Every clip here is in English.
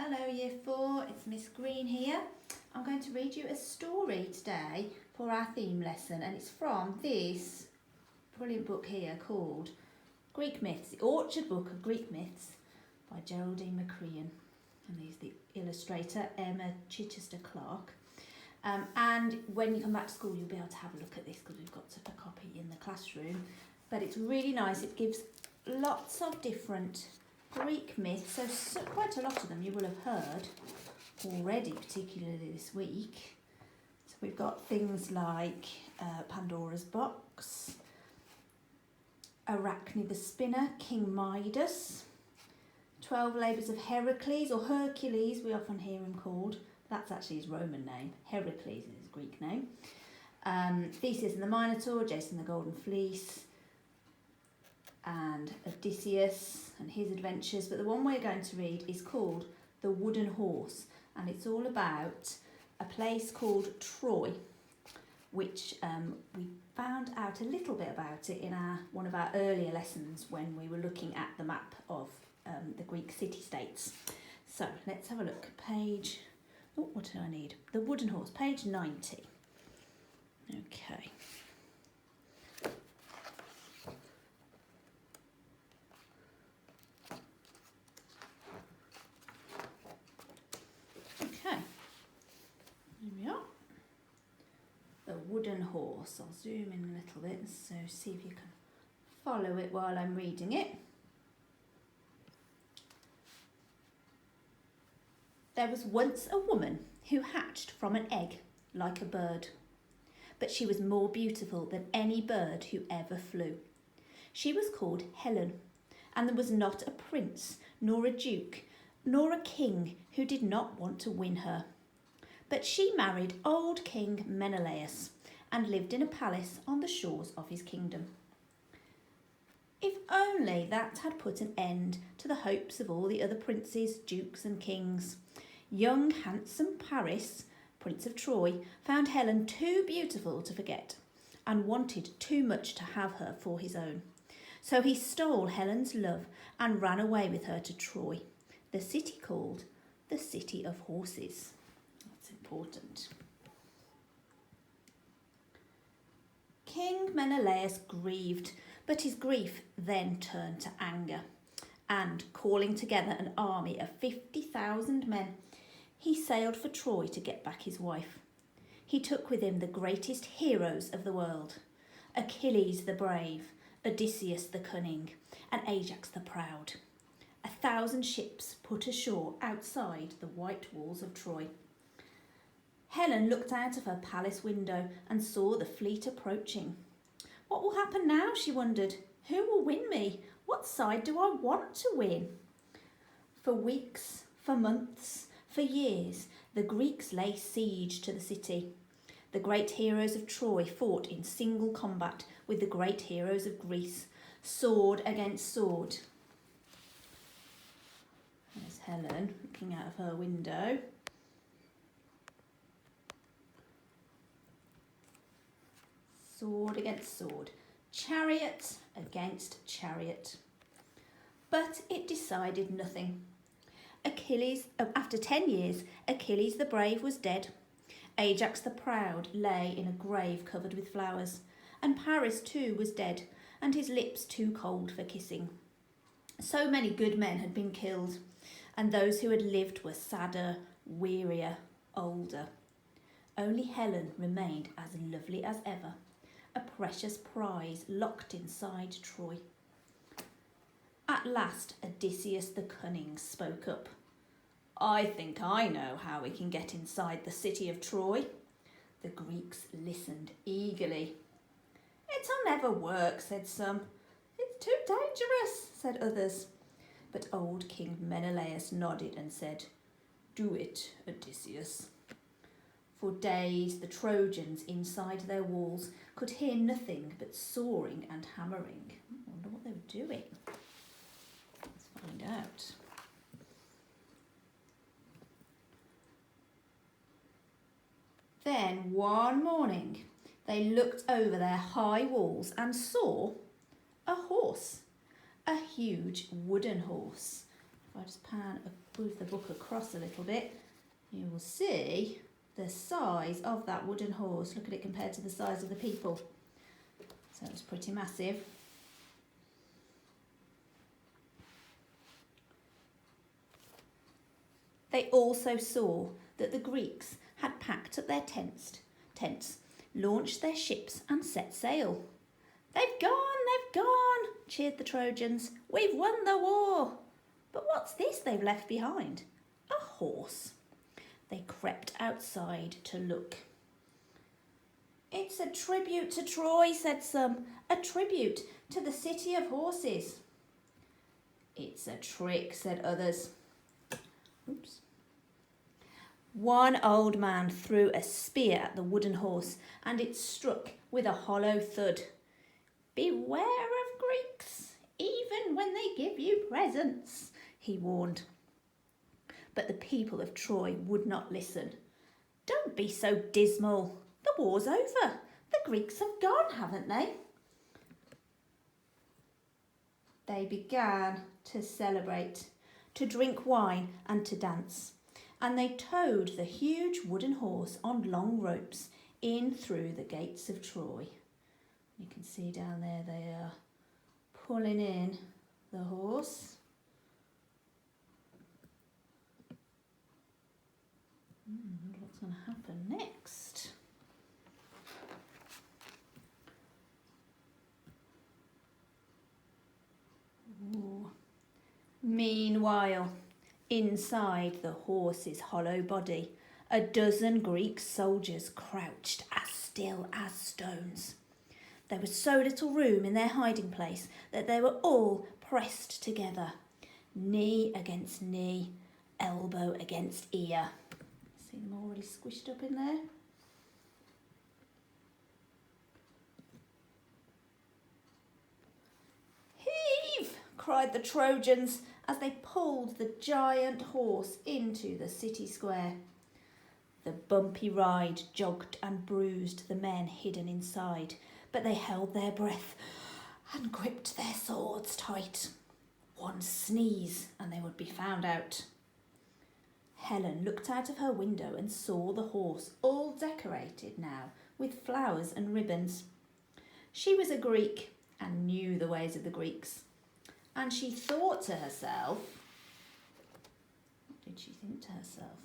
Hello Year 4, it's Miss Green here. I'm going to read you a story today for our theme lesson, and it's from this brilliant book here called Greek Myths, the Orchard Book of Greek Myths by Geraldine Macrean, and he's the illustrator Emma Chichester Clark. And when you come back to school you'll be able to have a look at this because we've got a copy in the classroom, but it's really nice. It gives lots of different Greek myths, so quite a lot of them you will have heard already, particularly this week. So we've got things like Pandora's box, Arachne the spinner, King Midas, 12 labours of Heracles, or Hercules we often hear him called. That's actually his Roman name. Heracles is his Greek name. Theseus and the Minotaur, Jason the Golden Fleece, and Odysseus and his adventures. But the one we're going to read is called The Wooden Horse, and it's all about a place called Troy, which we found out a little bit about it in one of our earlier lessons when we were looking at the map of the Greek city-states. So let's have a look. Page, what do I need? The Wooden Horse, page 90. Okay. Here we are. The Wooden Horse. I'll zoom in a little bit so see if you can follow it while I'm reading it. There was once a woman who hatched from an egg like a bird, but she was more beautiful than any bird who ever flew. She was called Helen, and there was not a prince, nor a duke, nor a king who did not want to win her. But she married old King Menelaus and lived in a palace on the shores of his kingdom. If only that had put an end to the hopes of all the other princes, dukes and kings. Young, handsome Paris, Prince of Troy, found Helen too beautiful to forget and wanted too much to have her for his own. So he stole Helen's love and ran away with her to Troy, the city called the City of Horses. Important. King Menelaus grieved, but his grief then turned to anger, and calling together an army of 50,000 men, he sailed for Troy to get back his wife. He took with him the greatest heroes of the world: Achilles the brave, Odysseus the cunning, and Ajax the proud. 1,000 ships put ashore outside the white walls of Troy. Helen looked out of her palace window and saw the fleet approaching. What will happen now, she wondered. Who will win me? What side do I want to win? For weeks, for months, for years, the Greeks lay siege to the city. The great heroes of Troy fought in single combat with the great heroes of Greece, sword against sword. There's Helen looking out of her window. Sword against sword, chariot against chariot. But it decided nothing. After 10 years, Achilles the brave was dead. Ajax the proud lay in a grave covered with flowers, and Paris too was dead, and his lips too cold for kissing. So many good men had been killed, and those who had lived were sadder, wearier, older. Only Helen remained as lovely as ever, a precious prize locked inside Troy. At last, Odysseus the cunning spoke up. I think I know how we can get inside the city of Troy. The Greeks listened eagerly. It'll never work, said some. It's too dangerous, said others. But old King Menelaus nodded and said, Do it, Odysseus. For days the Trojans inside their walls could hear nothing but sawing and hammering. I wonder what they were doing. Let's find out. Then one morning they looked over their high walls and saw a horse, a huge wooden horse. If I just pan move the book across a little bit, you will see the size of that wooden horse. Look at it compared to the size of the people. So it's pretty massive. They also saw that the Greeks had packed up their tents, launched their ships and set sail. They've gone, cheered the Trojans. We've won the war. But what's this they've left behind? A horse. They crept outside to look. It's a tribute to Troy, said some. A tribute to the city of horses. It's a trick, said others. Oops. One old man threw a spear at the wooden horse and it struck with a hollow thud. Beware of Greeks, even when they give you presents, he warned. But the people of Troy would not listen. Don't be so dismal. The war's over. The Greeks have gone, haven't they? They began to celebrate, to drink wine and to dance. And they towed the huge wooden horse on long ropes in through the gates of Troy. You can see down there they are pulling in the horse. What's going to happen next? Ooh. Meanwhile, inside the horse's hollow body, a dozen Greek soldiers crouched as still as stones. There was so little room in their hiding place that they were all pressed together, knee against knee, elbow against ear. See them already squished up in there? Heave! Cried the Trojans as they pulled the giant horse into the city square. The bumpy ride jogged and bruised the men hidden inside, but they held their breath and gripped their swords tight. One sneeze and they would be found out. Helen looked out of her window and saw the horse all decorated now with flowers and ribbons. She was a Greek and knew the ways of the Greeks. And she thought to herself, what did she think to herself?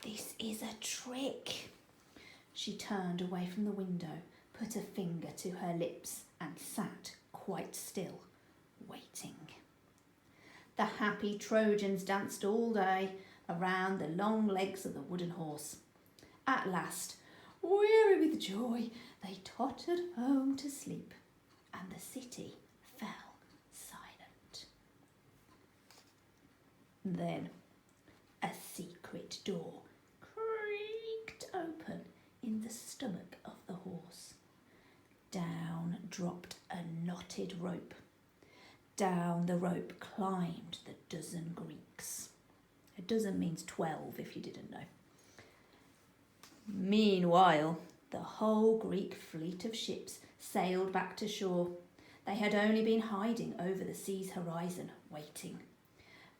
This is a trick. She turned away from the window, put a finger to her lips and sat quite still, waiting. The happy Trojans danced all day around the long legs of the wooden horse. At last, weary with joy, they tottered home to sleep, and the city fell silent. Then a secret door creaked open in the stomach of the horse. Down dropped a knotted rope. Down the rope climbed the dozen Greeks. A dozen means 12 if you didn't know. Meanwhile, the whole Greek fleet of ships sailed back to shore. They had only been hiding over the sea's horizon, waiting.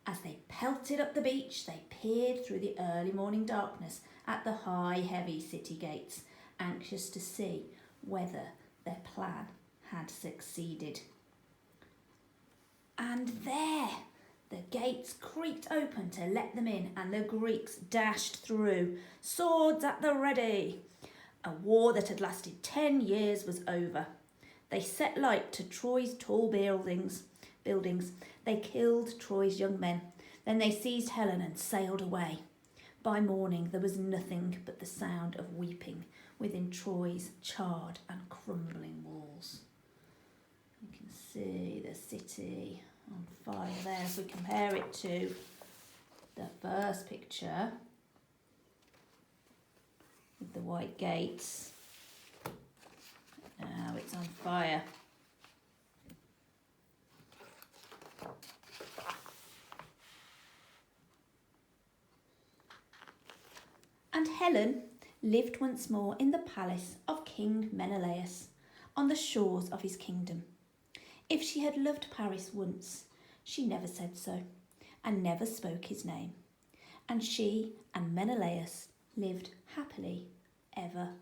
As they pelted up the beach, they peered through the early morning darkness at the high, heavy city gates, anxious to see whether their plan had succeeded. And there, the gates creaked open to let them in, and the Greeks dashed through, swords at the ready. A war that had lasted 10 years was over. They set light to Troy's tall buildings. They killed Troy's young men. Then they seized Helen and sailed away. By morning there was nothing but the sound of weeping within Troy's charred and crumbling walls. You can see the city on fire there if we compare it to the first picture with the white gates. Now it's on fire. And Helen lived once more in the palace of King Menelaus, on the shores of his kingdom. If she had loved Paris once, she never said so, and never spoke his name. And she and Menelaus lived happily ever